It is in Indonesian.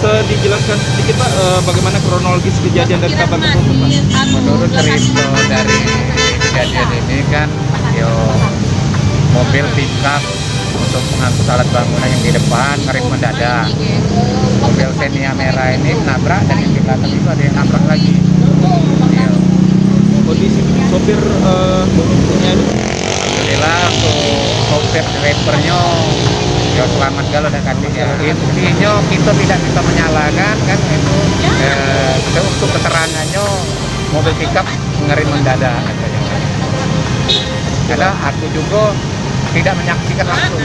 bisa dijelaskan sedikit Pak, bagaimana kronologis kejadian dan kabar tersebut Pak? Menurut cerita dari kejadian ini kan, mobil pickup untuk mengangkut alat bangunan yang di depan ngerit mendadak. Mobil Xenia merah ini menabrak dan yang di belakang itu ada yang nabrak lagi. Iya. Kondisi sopir Xenia itu Alhamdulillah untuk sopir drivernya ya selamat galau dan katanya. Intinya kita tidak bisa menyalahkan kan itu untuk keterangannya mobil pickup ngerit mendadak katanya. Karena aku juga tidak menyaksikan langsung.